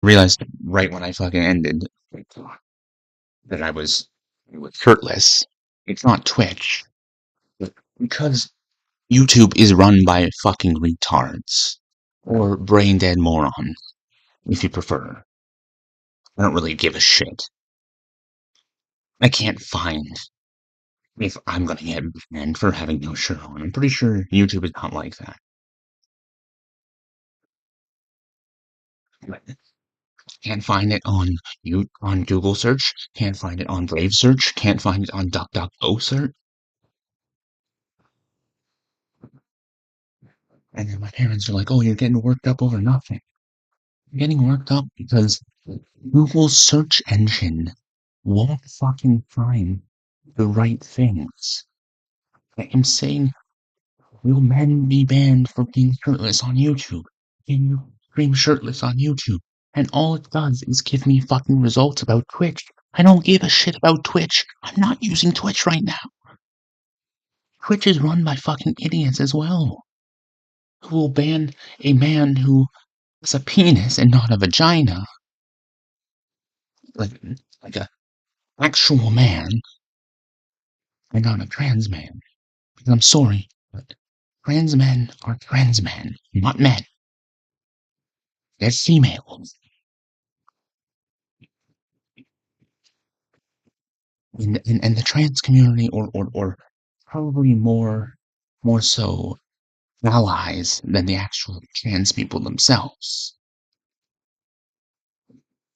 realized right when I fucking ended that I was shirtless. It's not Twitch. Because YouTube is run by fucking retards. Or brain dead morons, if you prefer. I don't really give a shit. I can't find if I'm gonna get banned for having no shirt on. I'm pretty sure YouTube is not like that. Can't find it on on Google search. Can't find it on Brave search. Can't find it on DuckDuckGo search. And then my parents are like, "Oh, you're getting worked up over nothing." I'm getting worked up because Google's search engine won't fucking find the right things. I am saying, will men be banned for being shirtless on YouTube? Can you stream shirtless on YouTube? And all it does is give me fucking results about Twitch. I don't give a shit about Twitch. I'm not using Twitch right now. Twitch is run by fucking idiots as well, who will ban a man who has a penis and not a vagina, like like a actual man and not a trans man. Because I'm sorry, but trans men are trans men, not men. They're females. And the trans community, or probably more so allies than the actual trans people themselves,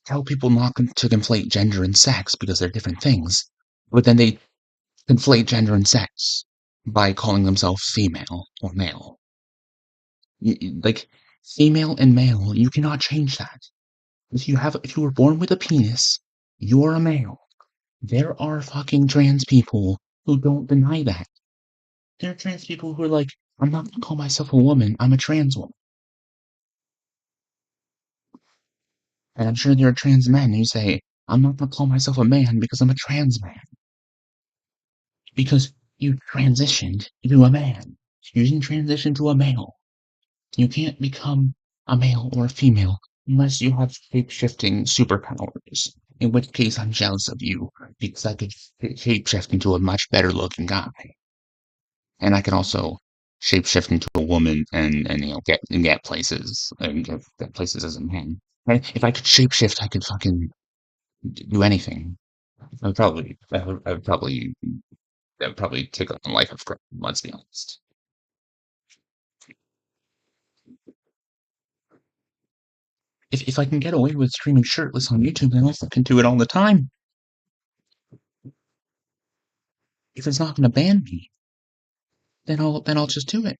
tell people not to conflate gender and sex because they're different things, but then they conflate gender and sex by calling themselves female or male. Like, female and male, you cannot change that. If you were born with a penis, you're a male. There are fucking trans people who don't deny that. There are trans people who are like, I'm not gonna call myself a woman, I'm a trans woman. And I'm sure there are trans men who say, I'm not gonna call myself a man because I'm a trans man. Because you transitioned to a man. You didn't transition to a male. You can't become a male or a female unless you have shape-shifting superpowers. In which case, I'm jealous of you because I could shape-shift into a much better-looking guy, and I can also shapeshift into a woman and get places and get places as a man. Right? If I could shapeshift, I could fucking do anything. I would probably take on the life of crime. Let's be honest. If I can get away with streaming shirtless on YouTube, then I also can do it all the time. If it's not going to ban me, then I'll just do it.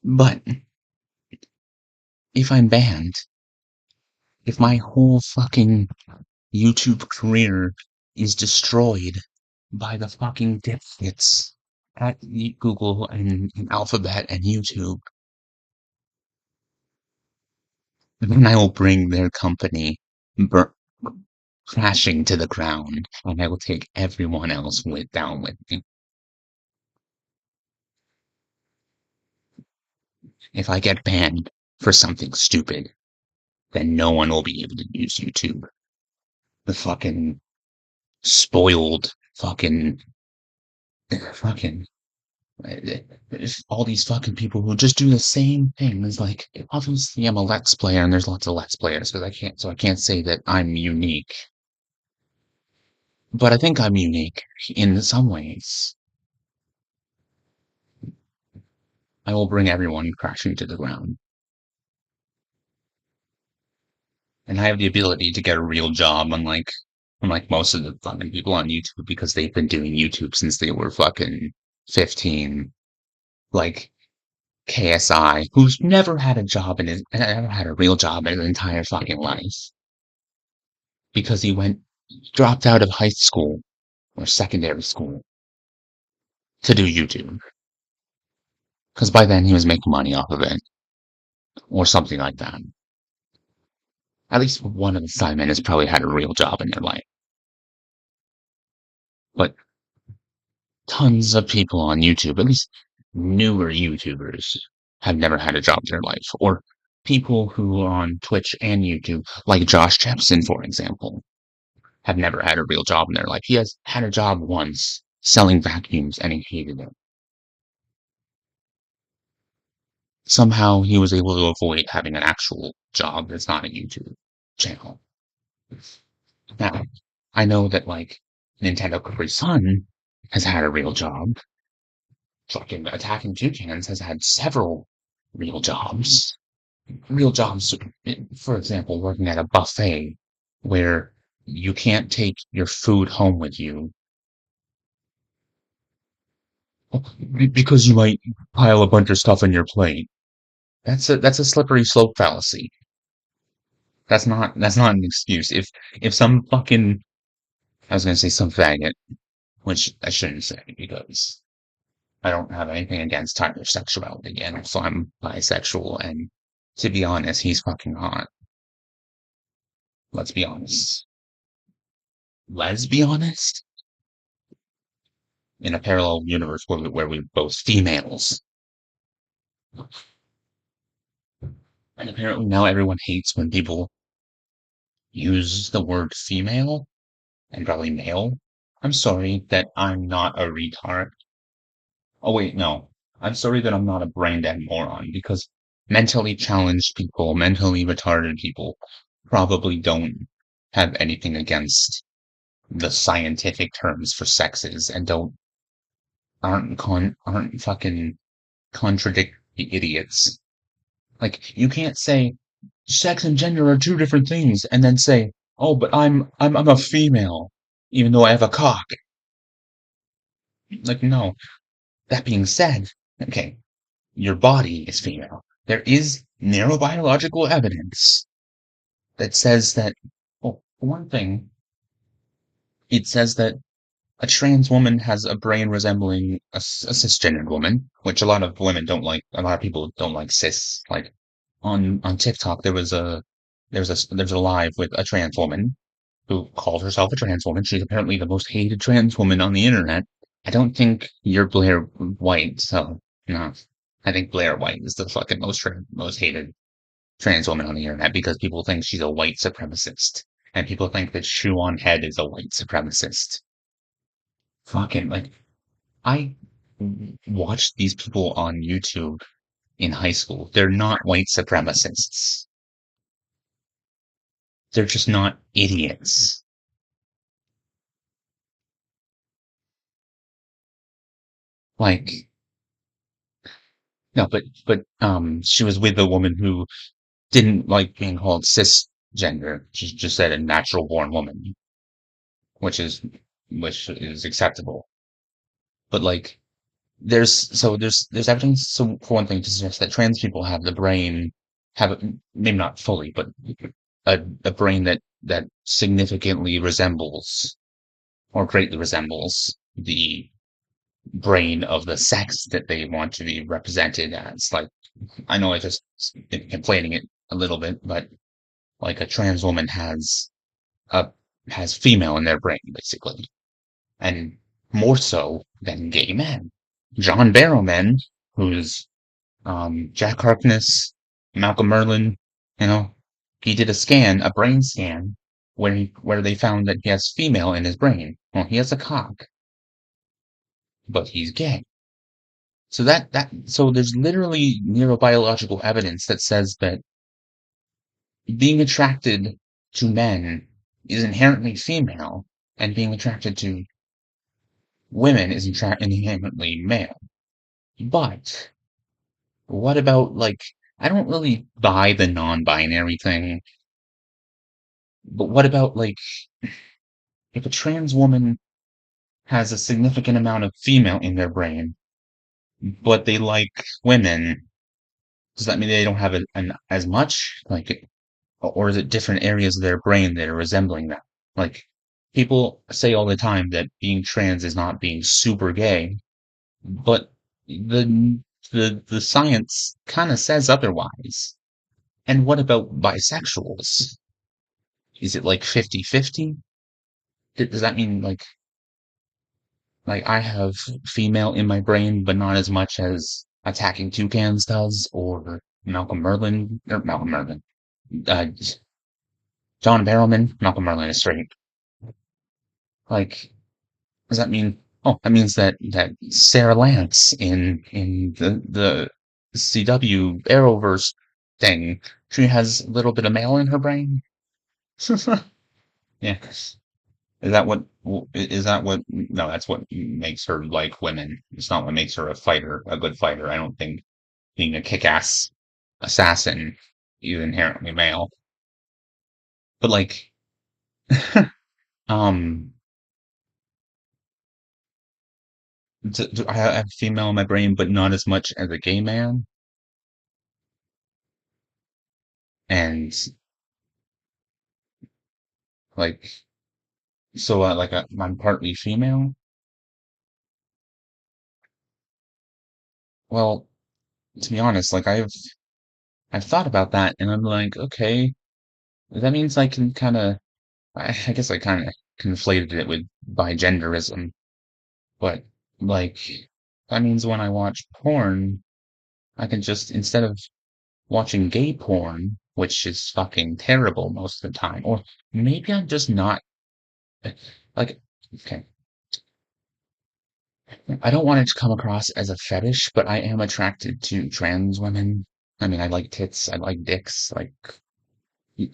But if I'm banned, if my whole fucking YouTube career is destroyed by the fucking dipshits at Google and Alphabet and YouTube, then I will bring their company crashing to the ground, and I will take everyone else down with me. If I get banned for something stupid, then no one will be able to use YouTube. The fucking spoiled fucking all these fucking people who just do the same thing. It's like, obviously I'm a Let's Player and there's lots of Let's Players, because I can't say that I'm unique. But I think I'm unique in some ways. I will bring everyone crashing to the ground. And I have the ability to get a real job, unlike most of the fucking people on YouTube, because they've been doing YouTube since they were fucking 15. Like KSI, who's never had a job never had a real job in his entire fucking life. Because dropped out of high school or secondary school to do YouTube. Because by then he was making money off of it, or something like that. At least one of the sidemen has probably had a real job in their life. But tons of people on YouTube, at least newer YouTubers, have never had a job in their life, or people who are on Twitch and YouTube, like Josh Jepson, for example, have never had a real job in their life. He has had a job once selling vacuums and he hated it. Somehow he was able to avoid having an actual job that's not a YouTube channel. Now, I know that like Nintendo Capri Sun has had a real job. Fucking Attacking Toucans has had several real jobs. Real jobs, for example, working at a buffet where you can't take your food home with you because you might pile a bunch of stuff on your plate. That's a slippery slope fallacy. That's not an excuse. If some fucking I was gonna say some faggot, which I shouldn't say because I don't have anything against Tyler's sexuality, and so I'm bisexual, and to be honest, he's fucking hot. Let's be honest. Let's be honest. In a parallel universe where we're both females. And apparently now everyone hates when people use the word female and probably male. I'm sorry that I'm not a retard. Oh wait, no. I'm sorry that I'm not a brain dead moron because mentally challenged people, mentally retarded people probably don't have anything against the scientific terms for sexes and aren't fucking contradictory idiots. Like you can't say sex and gender are two different things and then say, "Oh, but I'm a female even though I have a cock." Like no. That being said, okay, your body is female. There is neurobiological evidence that says that, well, for one thing, it says that a trans woman has a brain resembling a cisgendered woman, which a lot of women don't like. A lot of people don't like cis. Like on TikTok, there was a live with a trans woman who called herself a trans woman. She's apparently the most hated trans woman on the internet. I don't think you're Blair White, so no. I think Blair White is the fucking most hated trans woman on the internet because people think she's a white supremacist. And people think that Shoe on Head is a white supremacist. Fucking, like, I watched these people on YouTube in high school. They're not white supremacists. They're just not idiots. Like, no, but she was with a woman who didn't like being called cisgender. She just said a natural born woman, which is which is acceptable. But like there's evidence so for one thing to suggest that trans people have the brain maybe not fully, but a brain that significantly resembles or greatly resembles the brain of the sex that they want to be represented as. Like I know I just been complaining it a little bit, but like a trans woman a has female in their brain basically, and more so than gay men. John Barrowman, who's Jack Harkness, Malcolm Merlin, you know, he did a brain scan, where they found that he has female in his brain. Well, he has a cock, but he's gay. So there's literally neurobiological evidence that says that being attracted to men is inherently female, and being attracted to women is inherently male. But what about like I don't really buy the non-binary thing, but what about like if a trans woman has a significant amount of female in their brain, but they like women, does that mean they don't have as much? Like, or is it different areas of their brain that are resembling that? Like, people say all the time that being trans is not being super gay, but the science kind of says otherwise. And what about bisexuals? Is it like 50-50? Does that mean like I have female in my brain, but not as much as Attacking Toucans does? Or Malcolm Merlin, uh, John Barrowman, Malcolm Merlin is straight. Like, does that mean? Oh, that means that Sarah Lance in the CW Arrowverse thing, she has a little bit of male in her brain. Yeah. Is that what, no, that's what makes her like women. It's not what makes her a fighter, a good fighter. I don't think being a kick-ass assassin is inherently male. But like, um, I have female in my brain, but not as much as a gay man. And like, so I'm partly female. Well, to be honest, like I've thought about that, and I'm like, okay, that means I can kind of, I guess I kind of conflated it with bigenderism, but like that means when I watch porn, I can just, instead of watching gay porn, which is fucking terrible most of the time, or maybe I'm just not like, okay, I don't want it to come across as a fetish, but I am attracted to trans women. I mean, I like tits, I like dicks, like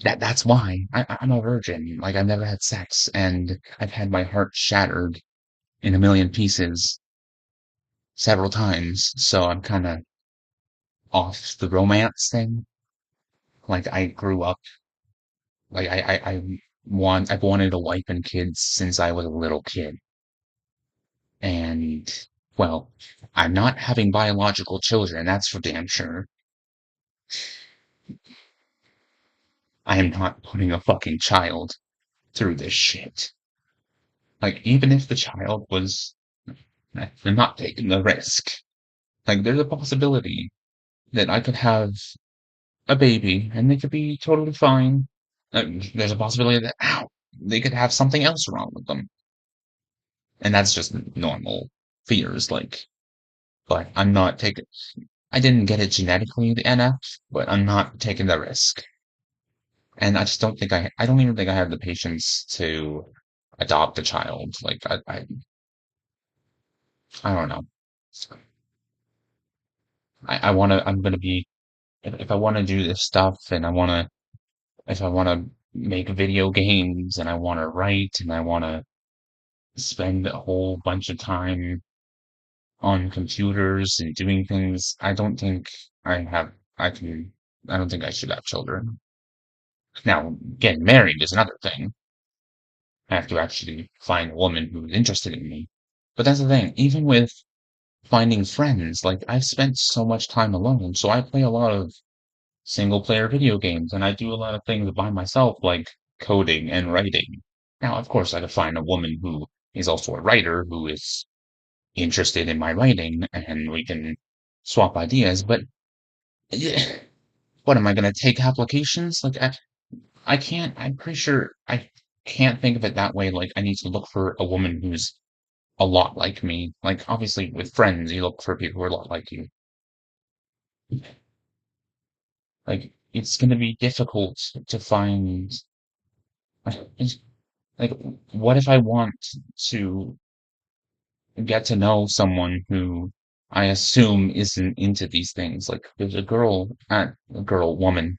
that's why I'm a virgin. Like I've never had sex, and I've had my heart shattered in a million pieces several times, so I'm kind of off the romance thing. Like I grew up, like I've wanted a wife and kids since I was a little kid, and well, I'm not having biological children, that's for damn sure. I am not putting a fucking child through this shit. Like even if the child was, I'm not taking the risk. Like there's a possibility that I could have a baby and they could be totally fine. There's a possibility that, ow, they could have something else wrong with them. And that's just normal fears, like, but I'm not taking, I didn't get it genetically, the NF, but I'm not taking the risk. And I just don't think I don't even think I have the patience to adopt a child. Like, I don't know. I'm gonna be, if I want to do this stuff and if I want to make video games and I want to write and I want to spend a whole bunch of time on computers and doing things, I have, I can, I don't think I should have children. Now, getting married is another thing. I have to actually find a woman who's interested in me. But that's the thing, even with finding friends, like I've spent so much time alone, so I play a lot of single player video games and I do a lot of things by myself, like coding and writing. Now, of course, I could find a woman who is also a writer who is interested in my writing and we can swap ideas, but yeah, what am I going to take applications? Like, I can't, I'm pretty sure I can't think of it that way. Like, I need to look for a woman who's a lot like me. Like, obviously, with friends, you look for people who are a lot like you. Like, it's going to be difficult to find, it's- like, what if I want to get to know someone who I assume isn't into these things? Like, there's a girl, woman.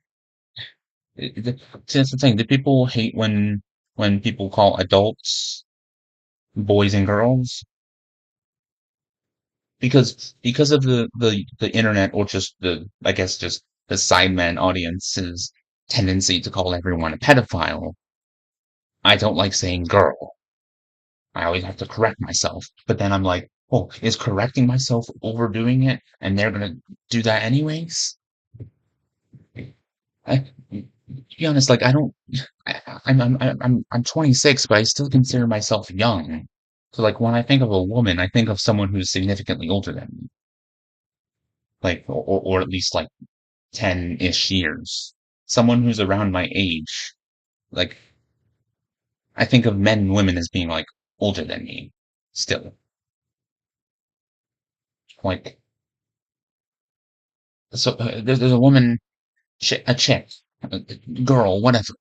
See, that's the thing. Do people hate when people call adults boys and girls? Because of the internet, or just the, I guess, just the Sidemen audience's tendency to call everyone a pedophile. I don't like saying girl. I always have to correct myself. But then I'm like, oh, is correcting myself overdoing it? And they're gonna do that anyways? To be honest, like I don't. I'm 26, but I still consider myself young. So like when I think of a woman, I think of someone who's significantly older than me, like or at least like 10-ish years. Someone who's around my age. Like I think of men and women as being like older than me still. Like So there's a woman, a chick, a girl, whatever,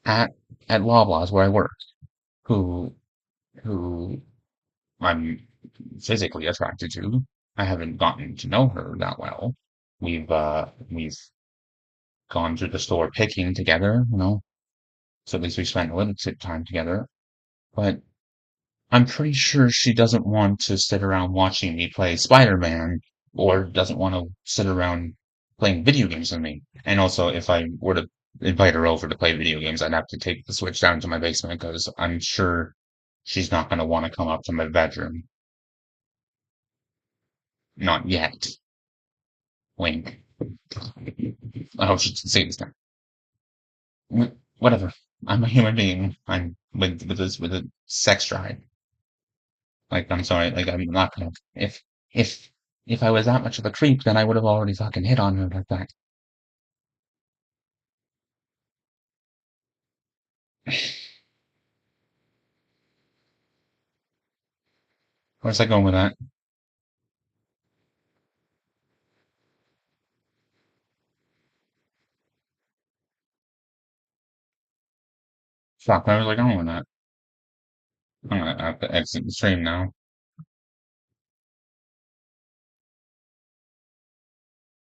at at Loblaws where I work, who who I'm physically attracted to. I haven't gotten to know her that well. We've gone through the store picking together, so at least we spent a little bit of time together. But I'm pretty sure she doesn't want to sit around watching me play Spider-Man, or doesn't want to sit around playing video games with me. And also, if I were to invite her over to play video games, I'd have to take the Switch down to my basement because I'm sure she's not going to want to come up to my bedroom. Not yet. Wink. I hope she didn't say this now. Whatever. I'm a human being. I'm with a sex drive. Like, I'm sorry. Like, I'm not gonna. If if I was that much of a creep, then I would have already fucking hit on her like that. Where's I going with that? Fuck, where was I going with that? I'm gonna have to exit the stream now.